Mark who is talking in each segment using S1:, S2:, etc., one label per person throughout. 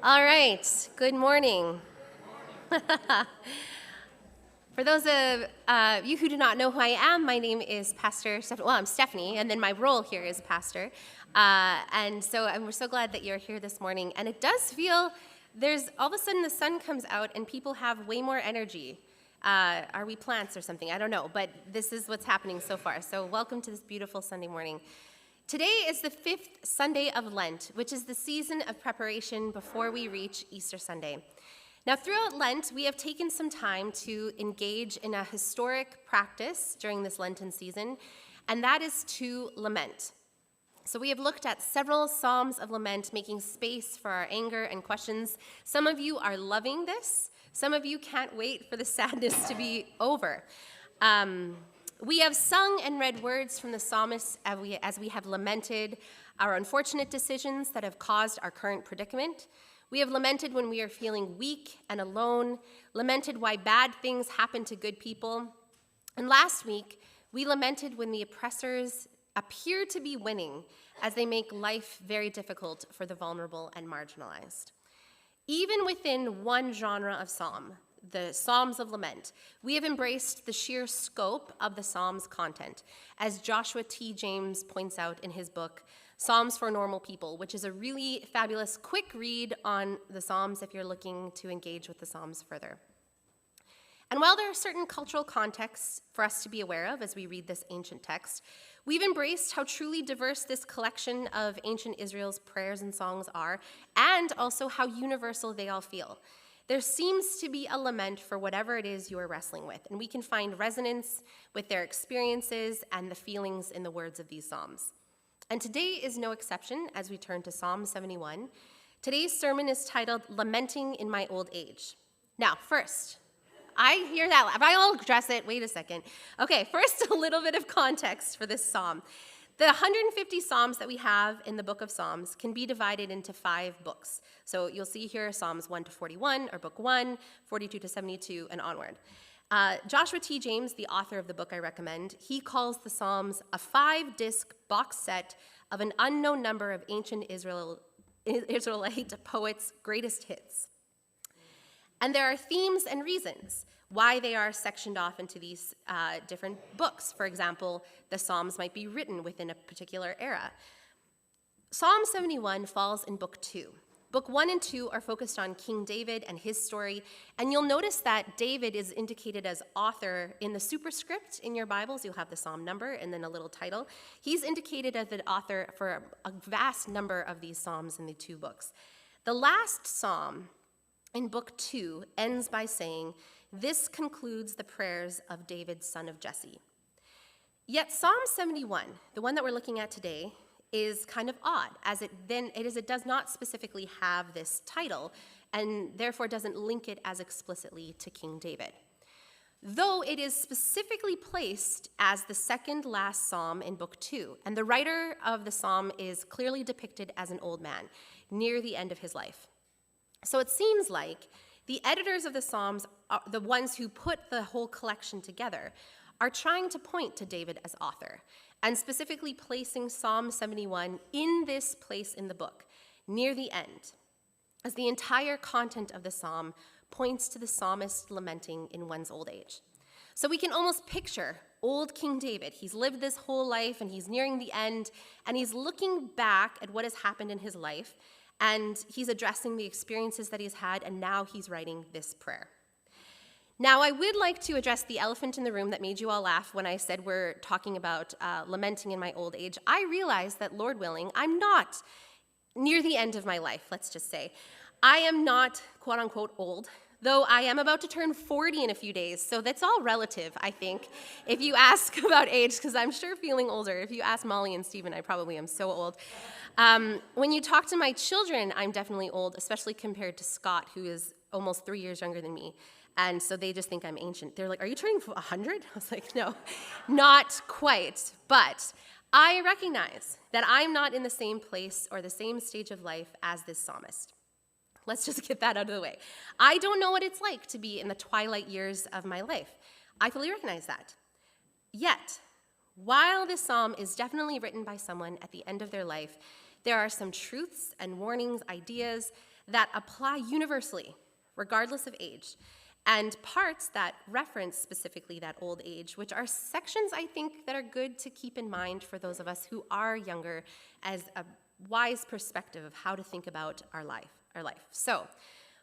S1: All right, good morning. For those of you who do not know who I am, my name is Pastor Stephanie. Well, I'm Stephanie, and then my role here is pastor. And we're so glad that you're here this morning. And it does feel there's all of a sudden the sun comes out and people have way more energy. Are we plants or something? I don't know, but this is what's happening so far. So welcome to this beautiful Sunday morning. Today is the 5th Sunday of Lent, which is the season of preparation before we reach Easter Sunday. Now, throughout Lent, we have taken some time to engage in a historic practice during this Lenten season, and that is to lament. So we have looked at several Psalms of lament, making space for our anger and questions. Some of you are loving this. Some of you can't wait for the sadness to be over. We have sung and read words from the psalmists as we have lamented our unfortunate decisions that have caused our current predicament. We have lamented when we are feeling weak and alone, lamented why bad things happen to good people. And last week, we lamented when the oppressors appear to be winning as they make life very difficult for the vulnerable and marginalized. Even within one genre of psalm, the Psalms of Lament, we have embraced the sheer scope of the Psalms' content, as Joshua T. James points out in his book, Psalms for Normal People, which is a really fabulous quick read on the Psalms if you're looking to engage with the Psalms further. And while there are certain cultural contexts for us to be aware of as we read this ancient text, we've embraced how truly diverse this collection of ancient Israel's prayers and songs are, and also how universal they all feel. There seems to be a lament for whatever it is you are wrestling with, and we can find resonance with their experiences and the feelings in the words of these psalms. And today is no exception as we turn to Psalm 71. Today's sermon is titled, Lamenting in My Old Age. Now, first, I hear that, if I'll address it, wait a second. Okay, first, a little bit of context for this psalm. The 150 psalms that we have in the book of Psalms can be divided into 5 books. So you'll see here Psalms 1 to 41, or book 1, 42 to 72, and onward. Joshua T. James, the author of the book I recommend, he calls the Psalms a 5-disc box set of an unknown number of ancient Israelite poets' greatest hits. And there are themes and reasons why they are sectioned off into these different books. For example, the Psalms might be written within a particular era. Psalm 71 falls in book 2. Book 1 and 2 are focused on King David and his story, and you'll notice that David is indicated as author in the superscript in your Bibles. You'll have the psalm number and then a little title. He's indicated as the author for a vast number of these psalms in the 2 books. The last psalm in book 2 ends by saying, "This concludes the prayers of David, son of Jesse." Yet Psalm 71, the one that we're looking at today, is kind of odd, as it does not specifically have this title, and therefore doesn't link it as explicitly to King David. Though it is specifically placed as the second last psalm in book 2, and the writer of the psalm is clearly depicted as an old man, near the end of his life. So it seems like the editors of the Psalms, the ones who put the whole collection together, are trying to point to David as author, and specifically placing Psalm 71 in this place in the book, near the end, as the entire content of the psalm points to the psalmist lamenting in one's old age. So we can almost picture old King David. He's lived this whole life, and he's nearing the end, and he's looking back at what has happened in his life, and he's addressing the experiences that he's had, and now he's writing this prayer. Now, I would like to address the elephant in the room that made you all laugh when I said we're talking about lamenting in my old age. I realize that, Lord willing, I'm not near the end of my life, let's just say. I am not, quote unquote, old, though I am about to turn 40 in a few days, so that's all relative, I think, if you ask about age, because I'm sure feeling older. If you ask Molly and Stephen, I probably am so old. When you talk to my children, I'm definitely old, especially compared to Scott, who is almost 3 years younger than me. And so they just think I'm ancient. They're like, "Are you turning 100? I was like, "No, not quite." But I recognize that I'm not in the same place or the same stage of life as this psalmist. Let's just get that out of the way. I don't know what it's like to be in the twilight years of my life. I fully recognize that. Yet, while this psalm is definitely written by someone at the end of their life, there are some truths and warnings, ideas that apply universally, regardless of age, and parts that reference specifically that old age, which are sections I think that are good to keep in mind for those of us who are younger as a wise perspective of how to think about our life. So,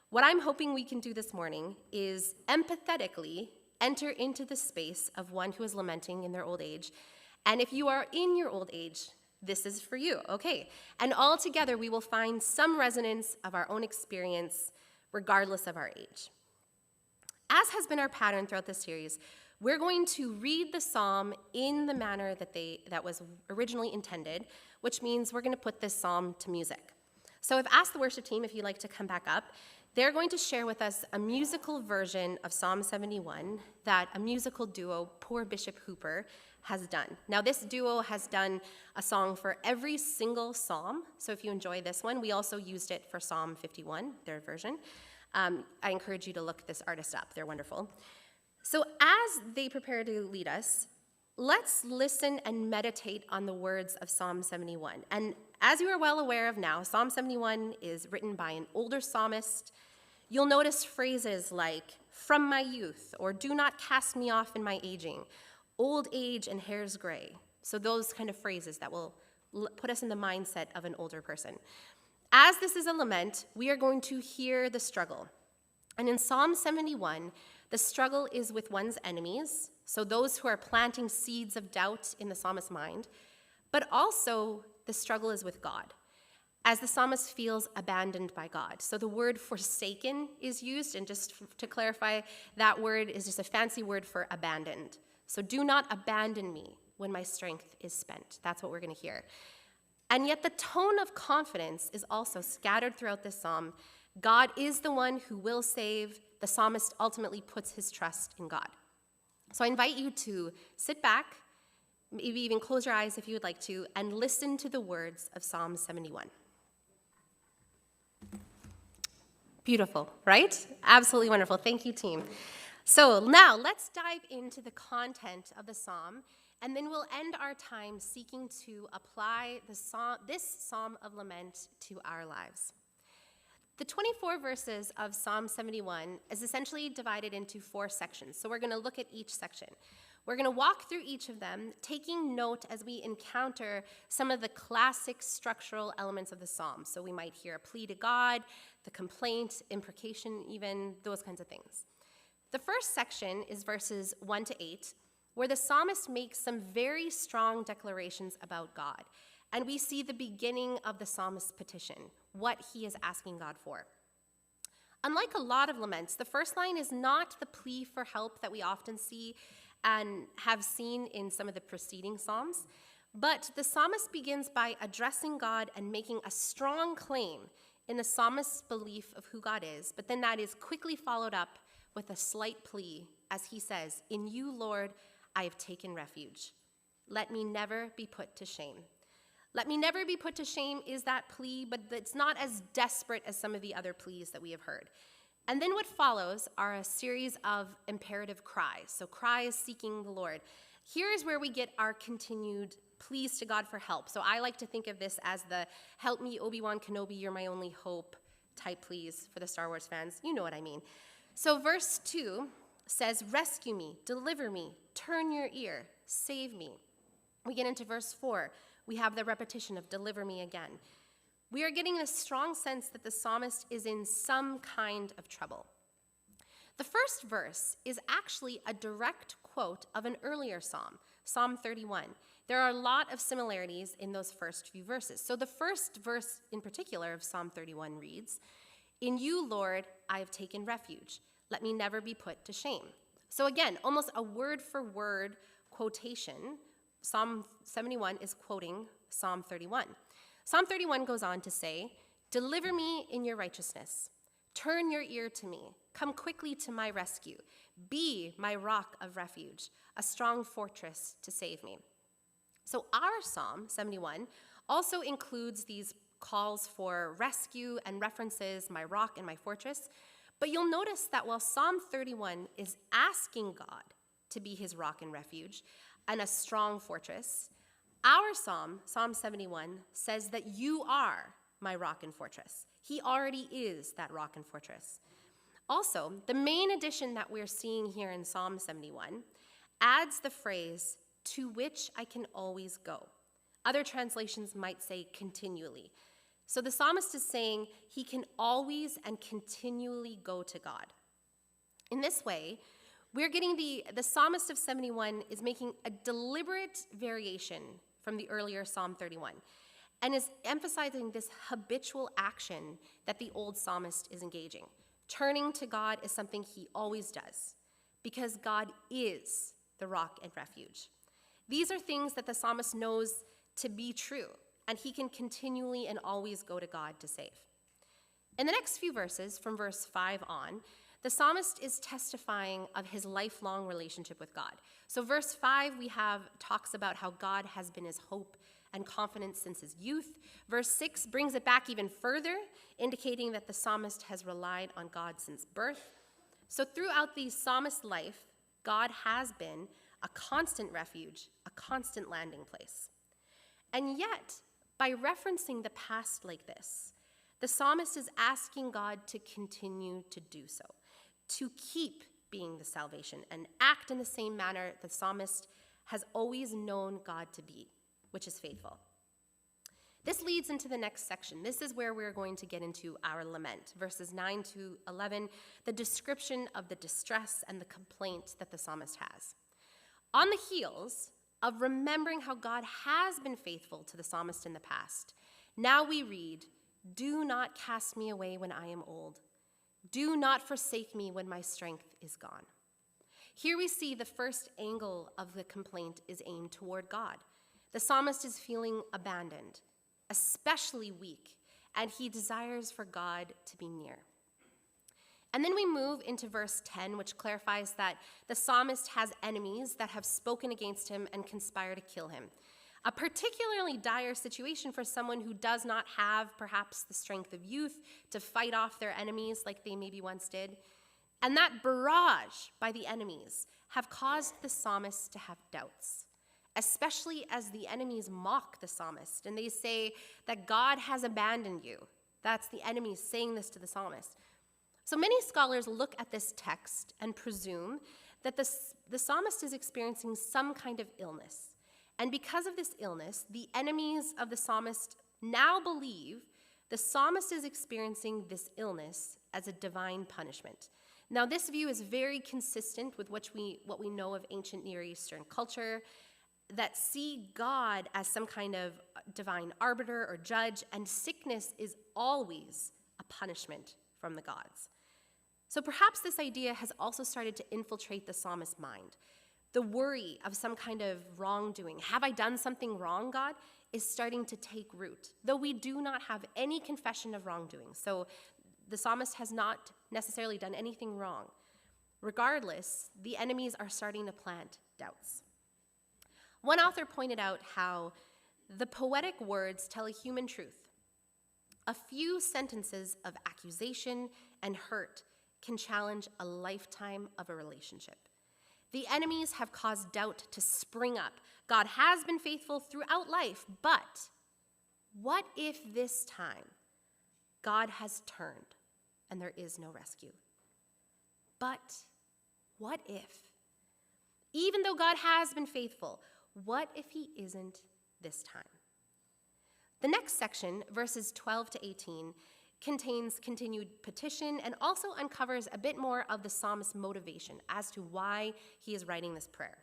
S1: what I'm hoping we can do this morning is empathetically enter into the space of one who is lamenting in their old age. And if you are in your old age, this is for you, okay? And all together we will find some resonance of our own experience, regardless of our age. As has been our pattern throughout this series, we're going to read the psalm in the manner that was originally intended, which means we're going to put this psalm to music. So I've asked the worship team if you'd like to come back up. They're going to share with us a musical version of Psalm 71 that a musical duo, Poor Bishop Hooper, has done. Now, this duo has done a song for every single psalm, so if you enjoy this one, we also used it for Psalm 51, their version. I encourage you to look this artist up. They're wonderful. So as they prepare to lead us, let's listen and meditate on the words of Psalm 71. And as you are well aware of now, Psalm 71 is written by an older psalmist. You'll notice phrases like, from my youth, or do not cast me off in my aging, old age and hair's gray. So those kind of phrases that will put us in the mindset of an older person. As this is a lament, we are going to hear the struggle. And in Psalm 71, the struggle is with one's enemies, so those who are planting seeds of doubt in the psalmist's mind, but also the struggle is with God, as the psalmist feels abandoned by God. So the word forsaken is used, and just to clarify, that word is just a fancy word for abandoned. So do not abandon me when my strength is spent. That's what we're going to hear. And yet the tone of confidence is also scattered throughout this psalm. God is the one who will save. The psalmist ultimately puts his trust in God. So I invite you to sit back, maybe even close your eyes if you would like to, and listen to the words of Psalm 71. Beautiful, right? Absolutely wonderful. Thank you, team. So now let's dive into the content of the psalm, and then we'll end our time seeking to apply this psalm of lament to our lives. The 24 verses of Psalm 71 is essentially divided into 4 sections. So we're going to look at each section. We're going to walk through each of them, taking note as we encounter some of the classic structural elements of the psalm. So we might hear a plea to God, the complaint, imprecation even, those kinds of things. The first section is verses 1 to 8, where the psalmist makes some very strong declarations about God. And we see the beginning of the psalmist's petition, what he is asking God for. Unlike a lot of laments, the first line is not the plea for help that we often see and have seen in some of the preceding psalms, but the psalmist begins by addressing God and making a strong claim in the psalmist's belief of who God is, but then that is quickly followed up with a slight plea as he says, "In you, Lord, I have taken refuge. Let me never be put to shame." Let me never be put to shame is that plea, but it's not as desperate as some of the other pleas that we have heard. And then what follows are a series of imperative cries. So cries seeking the Lord. Here is where we get our continued pleas to God for help. So I like to think of this as the "help me, Obi-Wan Kenobi, you're my only hope" type pleas for the Star Wars fans. You know what I mean. So verse 2 says, "Rescue me, deliver me, turn your ear, save me." We get into verse 4. We have the repetition of "deliver me" again. We are getting a strong sense that the psalmist is in some kind of trouble. The first verse is actually a direct quote of an earlier psalm, Psalm 31. There are a lot of similarities in those first few verses. So the first verse in particular of Psalm 31 reads, "In you, Lord, I have taken refuge. Let me never be put to shame." So again, almost a word-for-word quotation. Psalm 71 is quoting Psalm 31. Psalm 31 goes on to say, "Deliver me in your righteousness. Turn your ear to me. Come quickly to my rescue. Be my rock of refuge, a strong fortress to save me." So our Psalm 71 also includes these calls for rescue and references my rock and my fortress. But you'll notice that while Psalm 31 is asking God to be his rock and refuge and a strong fortress, Our psalm, Psalm 71, says that you are my rock and fortress. He already is that rock and fortress. Also, the main addition that we're seeing here in Psalm 71 adds the phrase, to which I can always go. Other translations might say continually. So the psalmist is saying he can always and continually go to God. In this way, we're getting the psalmist of 71 is making a deliberate variation from the earlier Psalm 31 and is emphasizing this habitual action that the old psalmist is engaging. Turning to God is something he always does because God is the rock and refuge. These are things that the psalmist knows to be true, and he can continually and always go to God to save. In the next few verses, from verse 5 on, the psalmist is testifying of his lifelong relationship with God. So verse 5, talks about how God has been his hope and confidence since his youth. Verse 6 brings it back even further, indicating that the psalmist has relied on God since birth. So throughout the psalmist's life, God has been a constant refuge, a constant landing place. And yet, by referencing the past like this, the psalmist is asking God to continue to do so, to keep being the salvation and act in the same manner the psalmist has always known God to be, which is faithful. This leads into the next section. This is where we're going to get into our lament, verses 9 to 11, the description of the distress and the complaint that the psalmist has. On the heels of remembering how God has been faithful to the psalmist in the past, now we read, "Do not cast me away when I am old. Do not forsake me when my strength is gone." Here we see the first angle of the complaint is aimed toward God. The psalmist is feeling abandoned, especially weak, and he desires for God to be near. And then we move into verse 10, which clarifies that the psalmist has enemies that have spoken against him and conspire to kill him. A particularly dire situation for someone who does not have perhaps the strength of youth to fight off their enemies like they maybe once did. And that barrage by the enemies have caused the psalmist to have doubts, especially as the enemies mock the psalmist and they say that God has abandoned you. That's the enemies saying this to the psalmist. So many scholars look at this text and presume that the psalmist is experiencing some kind of illness. And because of this illness, the enemies of the psalmist now believe the psalmist is experiencing this illness as a divine punishment. Now, this view is very consistent with what we know of ancient Near Eastern culture, that see God as some kind of divine arbiter or judge, and sickness is always a punishment from the gods. So perhaps this idea has also started to infiltrate the psalmist's mind. The worry of some kind of wrongdoing, have I done something wrong, God, is starting to take root, though we do not have any confession of wrongdoing. So the psalmist has not necessarily done anything wrong. Regardless, the enemies are starting to plant doubts. One author pointed out how the poetic words tell a human truth. A few sentences of accusation and hurt can challenge a lifetime of a relationship. The enemies have caused doubt to spring up. God has been faithful throughout life, but what if this time God has turned and there is no rescue? But what if? Even though God has been faithful, what if he isn't this time? The next section, verses 12 to 18, contains continued petition and also uncovers a bit more of the psalmist's motivation as to why he is writing this prayer.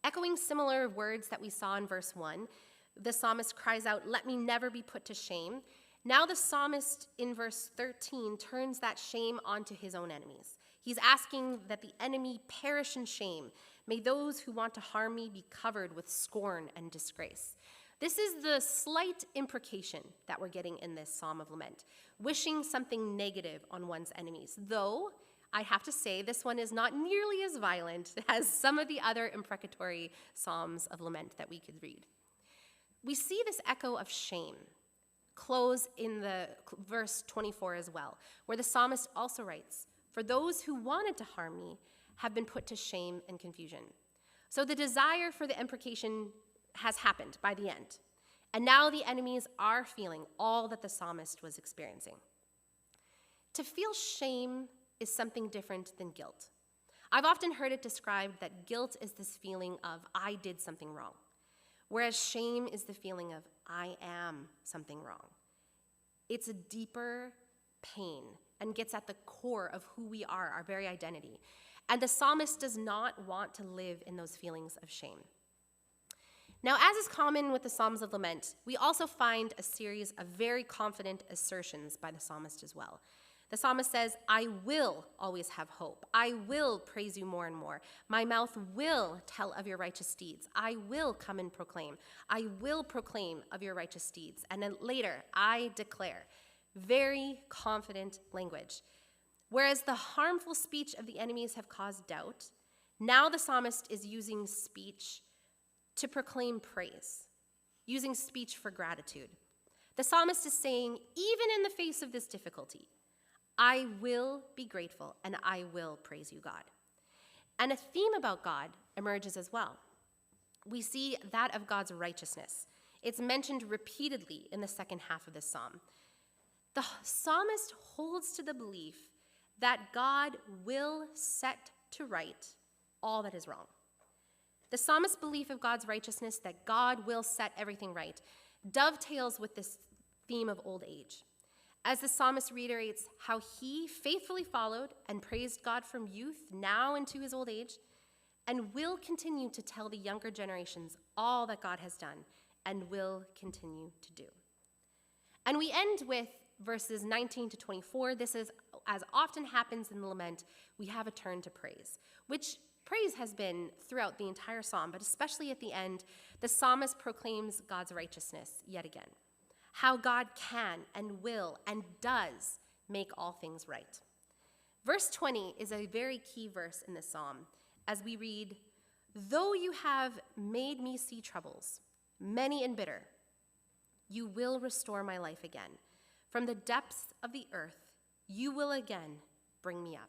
S1: Echoing similar words that we saw in verse 1, the psalmist cries out, "Let me never be put to shame." Now the psalmist in verse 13 turns that shame onto his own enemies. He's asking that the enemy perish in shame. May those who want to harm me be covered with scorn and disgrace. This is the slight imprecation that we're getting in this Psalm of Lament, wishing something negative on one's enemies, though I have to say this one is not nearly as violent as some of the other imprecatory Psalms of Lament that we could read. We see this echo of shame close in the verse 24 as well, where the psalmist also writes, "For those who wanted to harm me have been put to shame and confusion." So the desire for the imprecation has happened by the end. And now the enemies are feeling all that the psalmist was experiencing. To feel shame is something different than guilt. I've often heard it described that guilt is this feeling of, I did something wrong, whereas shame is the feeling of, I am something wrong. It's a deeper pain and gets at the core of who we are, our very identity. And the psalmist does not want to live in those feelings of shame. Now, as is common with the Psalms of Lament, we also find a series of very confident assertions by the psalmist as well. The psalmist says, I will always have hope. I will praise you more and more. My mouth will tell of your righteous deeds. I will come and proclaim. I will proclaim of your righteous deeds. And then later, I declare. Very confident language. Whereas the harmful speech of the enemies have caused doubt, now the psalmist is using speech to proclaim praise, using speech for gratitude. The psalmist is saying, even in the face of this difficulty, I will be grateful and I will praise you, God. And a theme about God emerges as well. We see that of God's righteousness. It's mentioned repeatedly in the second half of this psalm. The psalmist holds to the belief that God will set to right all that is wrong. The psalmist's belief of God's righteousness, that God will set everything right, dovetails with this theme of old age. As the psalmist reiterates how he faithfully followed and praised God from youth now into his old age, and will continue to tell the younger generations all that God has done and will continue to do. And we end with verses 19 to 24. This is, as often happens in the lament, we have a turn to praise, which praise has been throughout the entire psalm, but especially at the end, the psalmist proclaims God's righteousness yet again, how God can and will and does make all things right. Verse 20 is a very key verse in this psalm as we read, though you have made me see troubles, many and bitter, you will restore my life again. From the depths of the earth, you will again bring me up.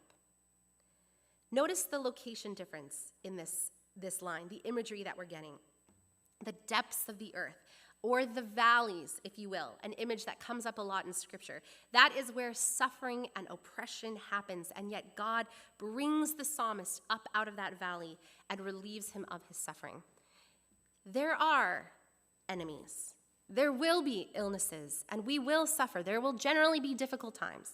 S1: Notice the location difference in this line, the imagery that we're getting. The depths of the earth, or the valleys, if you will, an image that comes up a lot in Scripture. That is where suffering and oppression happens, and yet God brings the psalmist up out of that valley and relieves him of his suffering. There are enemies. There will be illnesses, and we will suffer. There will generally be difficult times.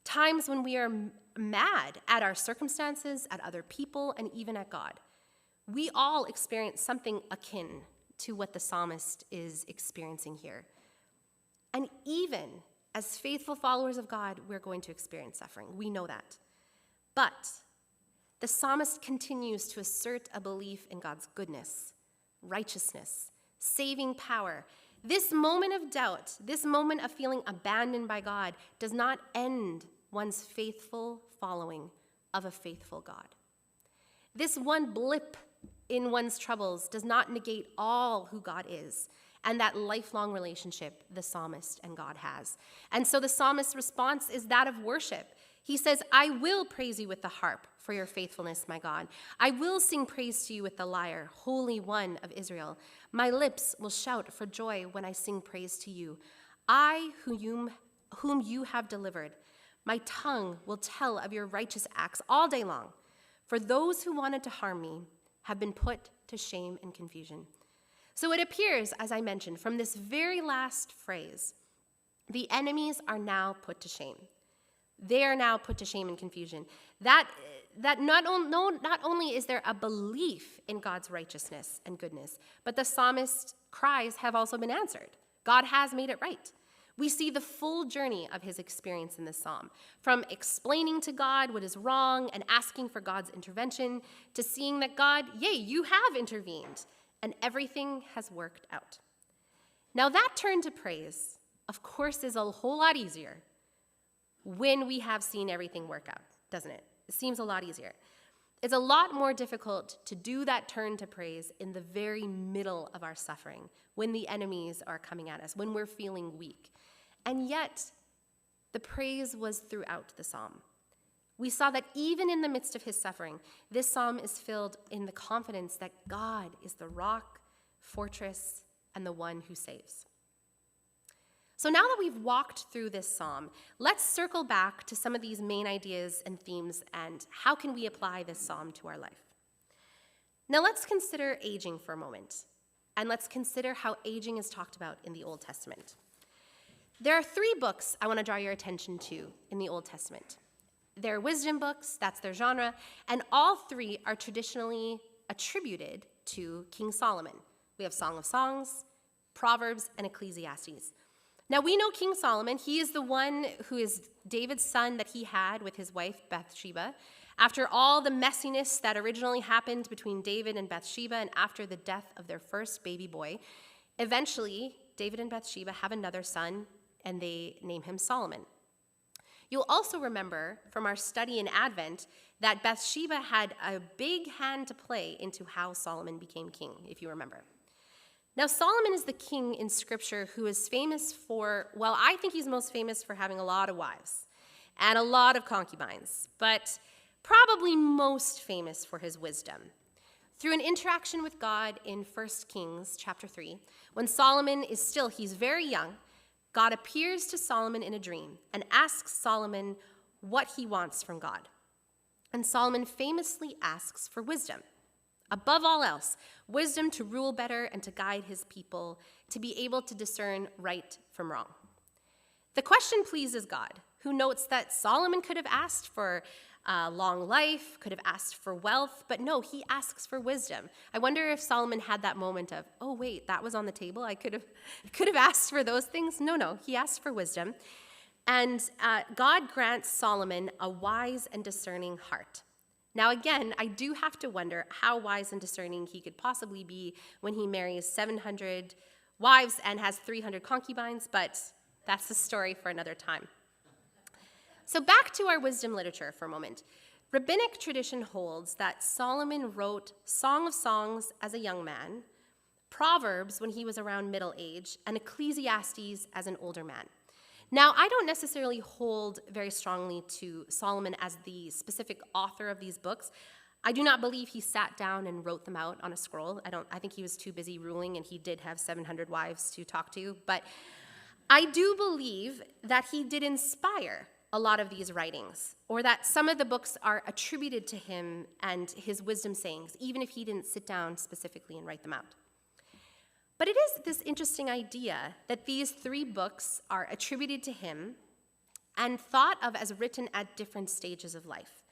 S1: Times when we are mad at our circumstances, at other people, and even at God. We all experience something akin to what the psalmist is experiencing here. And even as faithful followers of God, we're going to experience suffering. We know that. But the psalmist continues to assert a belief in God's goodness, righteousness, saving power. This moment of doubt, this moment of feeling abandoned by God, does not end one's faithful following of a faithful God. This one blip in one's troubles does not negate all who God is and that lifelong relationship the psalmist and God has. And so the psalmist's response is that of worship. He says, I will praise you with the harp for your faithfulness, my God. I will sing praise to you with the lyre, Holy One of Israel. My lips will shout for joy when I sing praise to you. I, whom you have delivered, my tongue will tell of your righteous acts all day long. For those who wanted to harm me have been put to shame and confusion. So it appears, as I mentioned, from this very last phrase, the enemies are now put to shame. They are now put to shame and confusion. That not only is there a belief in God's righteousness and goodness, but the psalmist's cries have also been answered. God has made it right. We see the full journey of his experience in this psalm, from explaining to God what is wrong and asking for God's intervention, to seeing that God, yea, you have intervened, and everything has worked out. Now that turn to praise, of course, is a whole lot easier when we have seen everything work out, doesn't it? It seems a lot easier. It's a lot more difficult to do that turn to praise in the very middle of our suffering, when the enemies are coming at us, when we're feeling weak. And yet, the praise was throughout the psalm. We saw that even in the midst of his suffering, this psalm is filled in the confidence that God is the rock fortress, and the one who saves. So now that we've walked through this psalm, let's circle back to some of these main ideas and themes and how can we apply this psalm to our life. Now let's consider aging for a moment, and let's consider how aging is talked about in the Old Testament. There are 3 books I want to draw your attention to in the Old Testament. They're wisdom books, that's their genre, and all 3 are traditionally attributed to King Solomon. We have Song of Songs, Proverbs, and Ecclesiastes. Now we know King Solomon. He is the one who is David's son that he had with his wife Bathsheba. After all the messiness that originally happened between David and Bathsheba and after the death of their first baby boy, eventually David and Bathsheba have another son and they name him Solomon. You'll also remember from our study in Advent that Bathsheba had a big hand to play into how Solomon became king, if you remember. Now, Solomon is the king in Scripture who is famous for, well, I think he's most famous for having a lot of wives and a lot of concubines, but probably most famous for his wisdom. Through an interaction with God in 1 Kings chapter 3, when Solomon he's very young, God appears to Solomon in a dream and asks Solomon what he wants from God. And Solomon famously asks for wisdom. Above all else, wisdom to rule better and to guide his people, to be able to discern right from wrong. The question pleases God, who notes that Solomon could have asked for long life, could have asked for wealth, but no, he asks for wisdom. I wonder if Solomon had that moment of, oh wait, that was on the table. I could have asked for those things. No, he asked for wisdom. And God grants Solomon a wise and discerning heart. Now again, I do have to wonder how wise and discerning he could possibly be when he marries 700 wives and has 300 concubines, but that's a story for another time. So back to our wisdom literature for a moment. Rabbinic tradition holds that Solomon wrote Song of Songs as a young man, Proverbs when he was around middle age, and Ecclesiastes as an older man. Now, I don't necessarily hold very strongly to Solomon as the specific author of these books. I do not believe he sat down and wrote them out on a scroll. I think he was too busy ruling, and he did have 700 wives to talk to. But I do believe that he did inspire a lot of these writings, or that some of the books are attributed to him and his wisdom sayings, even if he didn't sit down specifically and write them out. But it is this interesting idea that these 3 books are attributed to him and thought of as written at different stages of life,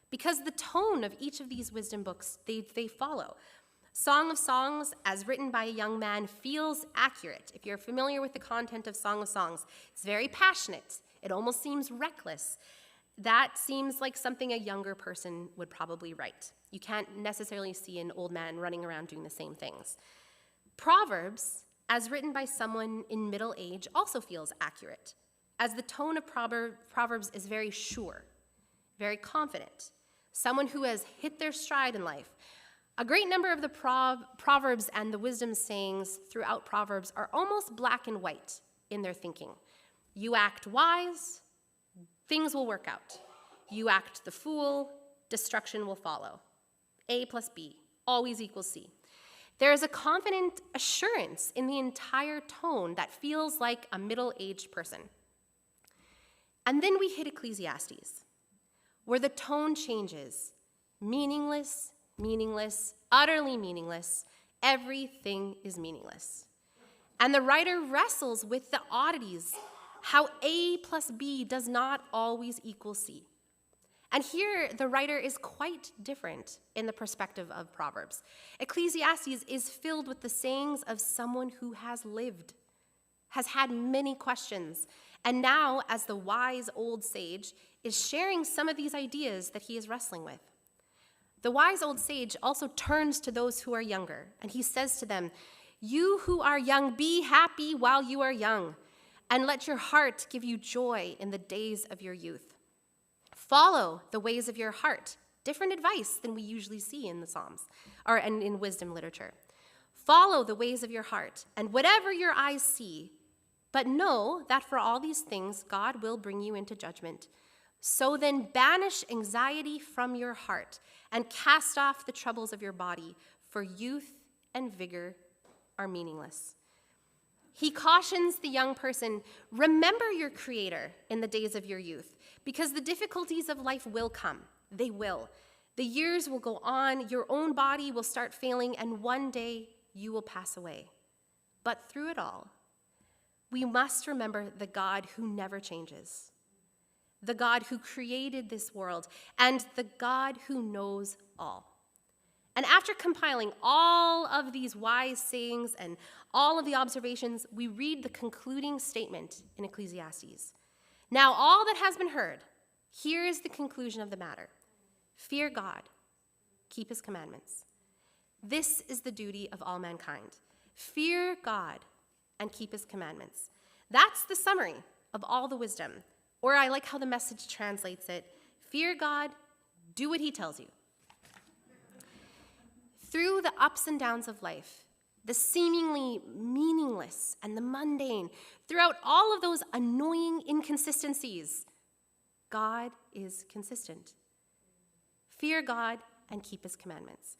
S1: because the tone of each of these wisdom books, they follow. Song of Songs, as written by a young man, feels accurate. If you're familiar with the content of Song of Songs, it's very passionate. It almost seems reckless. That seems like something a younger person would probably write. You can't necessarily see an old man running around doing the same things. Proverbs, as written by someone in middle age, also feels accurate, as the tone of Proverbs is very sure, very confident, someone who has hit their stride in life. A great number of the Proverbs and the wisdom sayings throughout Proverbs are almost black and white in their thinking. You act wise, things will work out. You act the fool, destruction will follow. A plus B always equals C. There is a confident assurance in the entire tone that feels like a middle-aged person. And then we hit Ecclesiastes, where the tone changes. Meaningless, meaningless, utterly meaningless. Everything is meaningless. And the writer wrestles with the oddities, how A plus B does not always equal C. And here, the writer is quite different in the perspective of Proverbs. Ecclesiastes is filled with the sayings of someone who has lived, has had many questions, and now, as the wise old sage, is sharing some of these ideas that he is wrestling with. The wise old sage also turns to those who are younger, and he says to them, "You who are young, be happy while you are young, and let your heart give you joy in the days of your youth. Follow the ways of your heart." Different advice than we usually see in the Psalms or in wisdom literature. Follow the ways of your heart, and whatever your eyes see, but know that for all these things God will bring you into judgment. So then banish anxiety from your heart and cast off the troubles of your body, for youth and vigor are meaningless. He cautions the young person, remember your Creator in the days of your youth, because the difficulties of life will come. They will. The years will go on, your own body will start failing, and one day you will pass away. But through it all, we must remember the God who never changes, the God who created this world, and the God who knows all. And after compiling all of these wise sayings and all of the observations, we read the concluding statement in Ecclesiastes. Now, all that has been heard, here is the conclusion of the matter. Fear God, keep his commandments. This is the duty of all mankind. Fear God and keep his commandments. That's the summary of all the wisdom. Or I like how the Message translates it. Fear God, do what he tells you. Through the ups and downs of life, the seemingly meaningless and the mundane, throughout all of those annoying inconsistencies, God is consistent. Fear God and keep his commandments.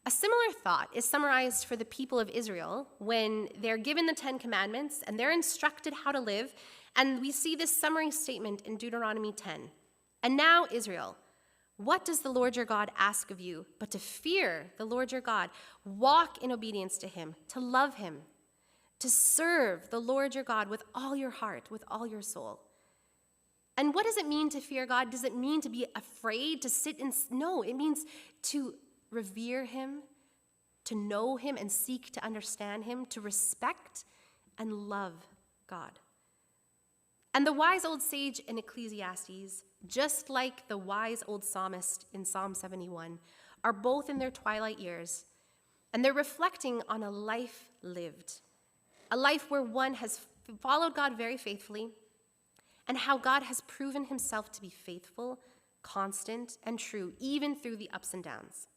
S1: A similar thought is summarized for the people of Israel when they're given the 10 Commandments and they're instructed how to live. And we see this summary statement in Deuteronomy 10. And now, Israel, what does the Lord your God ask of you but to fear the Lord your God, walk in obedience to him, to love him, to serve the Lord your God with all your heart, with all your soul? And what does it mean to fear God? Does it mean to be afraid, to sit in? No, it means to revere him, to know him and seek to understand him, to respect and love God. And the wise old sage in Ecclesiastes, just like the wise old psalmist in Psalm 71, are both in their twilight years, and they're reflecting on a life lived, a life where one has followed God very faithfully, and how God has proven himself to be faithful, constant, and true, even through the ups and downs.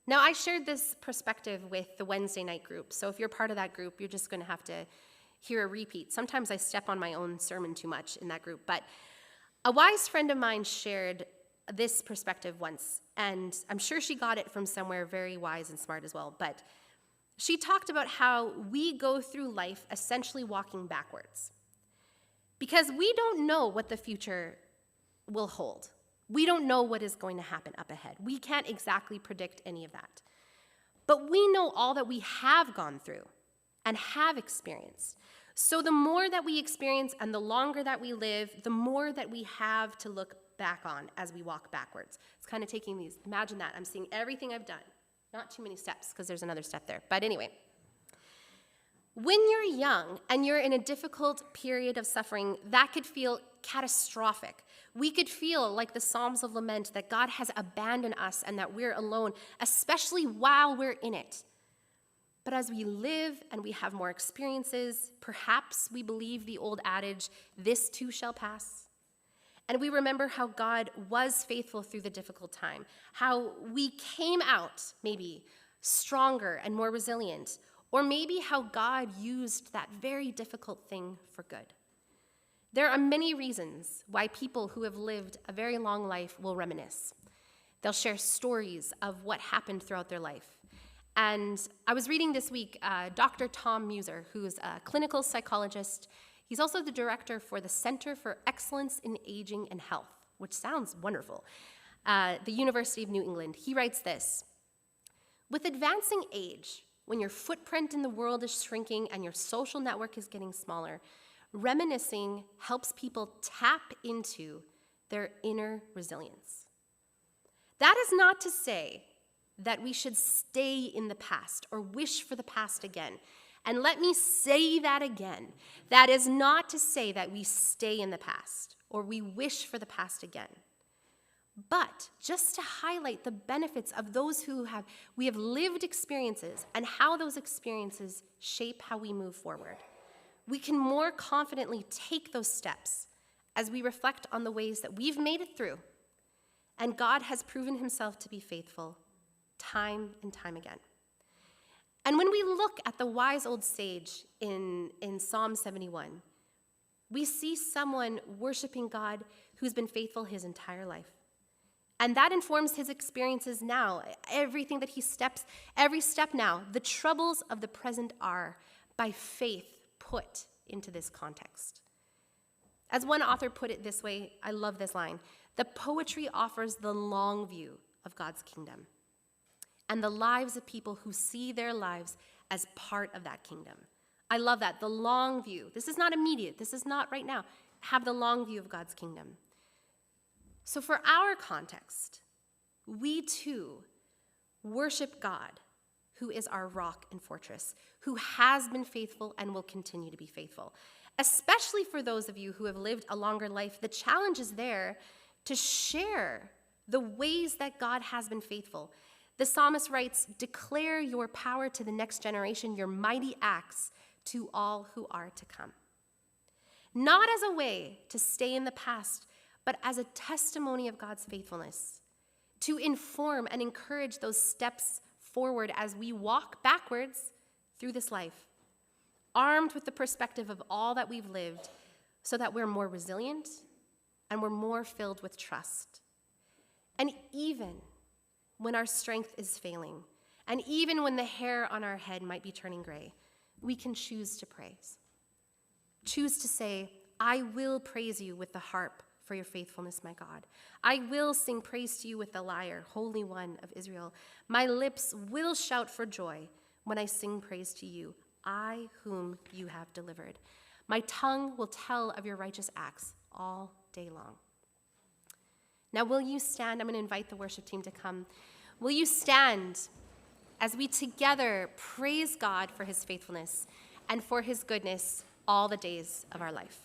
S1: Now, I shared this perspective with the Wednesday night group, so if you're part of that group, you're just going to have to hear a repeat. Sometimes I step on my own sermon too much in that group, but a wise friend of mine shared this perspective once, and I'm sure she got it from somewhere very wise and smart as well, but she talked about how we go through life essentially walking backwards because we don't know what the future will hold. We don't know what is going to happen up ahead. We can't exactly predict any of that. But we know all that we have gone through and have experienced. So the more that we experience and the longer that we live, the more that we have to look back on as we walk backwards. It's kind of taking these, imagine that, I'm seeing everything I've done. Not too many steps, because there's another step there. But anyway, when you're young and you're in a difficult period of suffering, that could feel catastrophic. We could feel like the Psalms of Lament, that God has abandoned us and that we're alone, especially while we're in it. But as we live and we have more experiences, perhaps we believe the old adage, this too shall pass. And we remember how God was faithful through the difficult time, how we came out maybe stronger and more resilient, or maybe how God used that very difficult thing for good. There are many reasons why people who have lived a very long life will reminisce. They'll share stories of what happened throughout their life. And I was reading this week Dr. Tom Muser, who's a clinical psychologist. He's also the director for the Center for Excellence in Aging and Health, which sounds wonderful, the University of New England. He writes this: with advancing age, when your footprint in the world is shrinking and your social network is getting smaller, reminiscing helps people tap into their inner resilience. That is not to say that we should stay in the past or wish for the past again. And let me say that again. That is not to say that we stay in the past or we wish for the past again, but just to highlight the benefits of those we have lived experiences and how those experiences shape how we move forward. We can more confidently take those steps as we reflect on the ways that we've made it through, and God has proven himself to be faithful time and time again. And when we look at the wise old sage in Psalm 71, we see someone worshiping God who's been faithful his entire life. And that informs his experiences now. Everything that every step now, the troubles of the present are, by faith, put into this context. As one author put it this way, I love this line: the poetry offers the long view of God's kingdom and the lives of people who see their lives as part of that kingdom. I love that, the long view. This is not immediate. This is not right now. Have the long view of God's kingdom. So for our context, we too worship God, who is our rock and fortress, who has been faithful and will continue to be faithful. Especially for those of you who have lived a longer life, the challenge is there to share the ways that God has been faithful. The psalmist writes, "Declare your power to the next generation, your mighty acts to all who are to come." Not as a way to stay in the past, but as a testimony of God's faithfulness, to inform and encourage those steps forward as we walk backwards through this life, armed with the perspective of all that we've lived, so that we're more resilient and we're more filled with trust. And even when our strength is failing, and even when the hair on our head might be turning gray, we can choose to praise. Choose to say, "I will praise you with the harp for your faithfulness, my God. I will sing praise to you with the lyre, Holy One of Israel. My lips will shout for joy when I sing praise to you, I whom you have delivered. My tongue will tell of your righteous acts all day long." Now, will you stand? I'm going to invite the worship team to come. Will you stand as we together praise God for his faithfulness and for his goodness all the days of our life?